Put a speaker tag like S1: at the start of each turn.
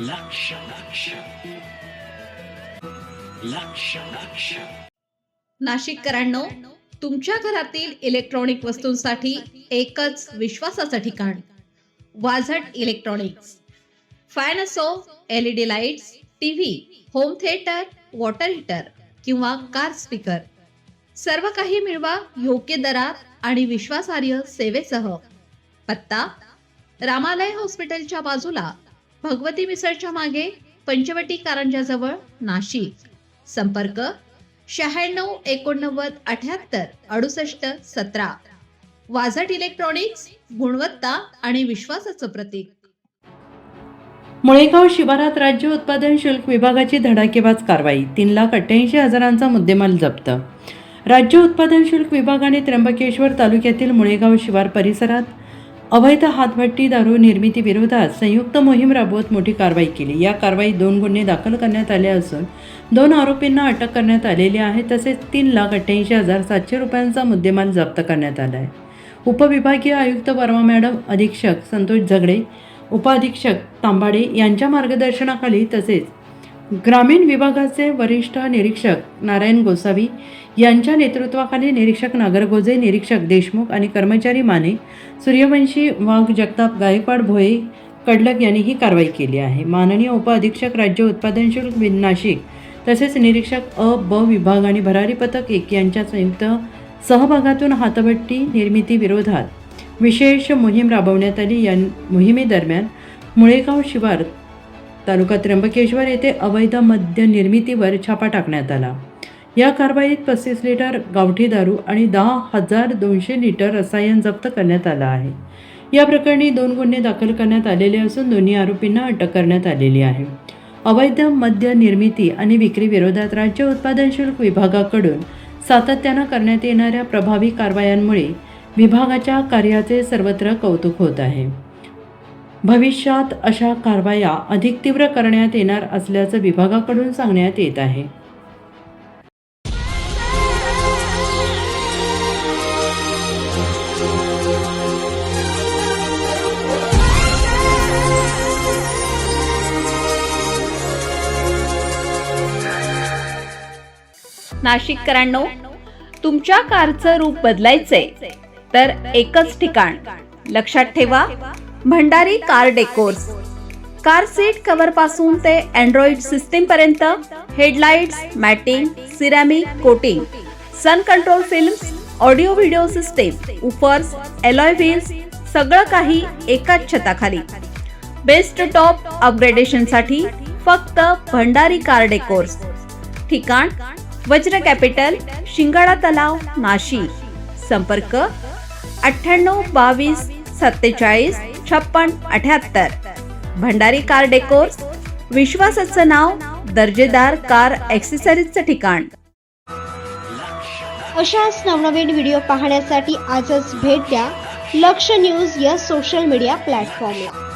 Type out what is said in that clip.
S1: लक्ष लक्ष लक्ष लक्ष
S2: नाशिककरांनो, तुमच्या घरातील इलेक्ट्रॉनिक वस्तूंसाठी एकच विश्वासाचं ठिकाण वाझट इलेक्ट्रॉनिक्स. फॅन असो, LED lights, TV, home theatre, water heater किंवा कार स्पीकर, सर्व काही मिळवा योग्य दरात आणि विश्वासार्ह सेवेसह. पत्ता: रामालय हॉस्पिटलच्या बाजूला, भगवती मिसळच्या मागे, पंचवटी कारंजाजवळ, नाशिक. संपर्क: 96 89 78 68 17. वाझट इलेक्ट्रॉनिक्स, गुणवत्ता आणि विश्वासाचं प्रतीक.
S3: मुळेगाव शिवारात राज्य उत्पादन शुल्क विभागाची धडाकेबाज कारवाई. 3,88,000चा मुद्देमाल जप्त. राज्य उत्पादन शुल्क विभागाने त्र्यंबकेश्वर तालुक्यातील मुळेगाव शिवार परिसरात अवैध हातभट्टी दारू निर्मिती विरोधात संयुक्त मोहीम राबवत मोठी कारवाई केली. या कारवाईत 2 गुन्हे दाखल करण्यात आले असून 2 आरोपींना अटक करण्यात आलेली आहे. तसेच 3,88,700 रुपयांचा मुद्देमाल जप्त करण्यात आला आहे. उपविभागीय आयुक्त वर्मा मॅडम, अधीक्षक संतोष झगडे, उपाधीक्षक तांबाडे यांच्या मार्गदर्शनाखाली तसेच ग्रामीण विभागाचे वरिष्ठ निरीक्षक नारायण गोसावी यांच्या नेतृत्वाखाली निरीक्षक नागरगोजे, निरीक्षक देशमुख आणि कर्मचारी माने, सूर्यवंशी, वाघ, जगताप, गायकवाड, भोये, कडलक यांनी ही कारवाई केली आहे. माननीय उपअधीक्षक राज्य उत्पादन शुल्क नाशिक तसेच निरीक्षक अ, ब विभाग आणि भरारी पथक 1 यांच्या संयुक्त सहभागातून हातभट्टी निर्मिती विरोधात विशेष मोहीम राबवण्यात आली. या मोहिमेदरम्यान मुळेगाव शिवार तालुका त्र्यंबकेश्वर येथे अवैध मद्य निर्मितीवर छापा टाकण्यात आला. या कारवाईत 35 लिटर गावठी दारू आणि 10,200 लिटर रसायन जप्त करण्यात आलं आहे. या प्रकरणी 2 गुन्हे दाखल करण्यात आलेले असून दोन्ही आरोपींना अटक करण्यात आलेली आहे. अवैध मद्य निर्मिती आणि विक्री विरोधात राज्य उत्पादन शुल्क विभागाकडून सातत्यानं करण्यात येणाऱ्या प्रभावी कारवायांमुळे विभागाच्या कार्याचे सर्वत्र कौतुक होत आहे. भविष्यात अशा कारवाया अधिक तीव्र करण्यात येणार असल्याचं विभागाकडून सांगण्यात येत आहे.
S2: नाशिककरांनो, तुमच्या कारचं रूप बदलायचंय तर एकच ठिकाण. लक्षात ठेवा, Bhandari car decors. Car seat cover पासून ते अँड्रॉइड सिस्टीम पर्यंत, headlights, matting, ceramic coating, sun control films, audio video system, woofers, alloy wheels, सगळं काही एकाच छताखाली. बेस्ट टॉप अपग्रेडेशनसाठी फक्त भंडारी कार डेकोर्स. ठिकाण: वज्र कॅपिटल, शिंगाडा तलाव, नाशिक. संपर्क: 98 22 47 56 78. भंडारी कार डेकोर्स, विश्वासाचं नाव, दर्जेदार कार ॲक्सेसरीजचं ठिकाण.
S4: अशाच नवनवीन व्हिडिओ पाहण्यासाठी आजच भेट द्या लक्ष न्यूज या सोशल मीडिया प्लॅटफॉर्मला.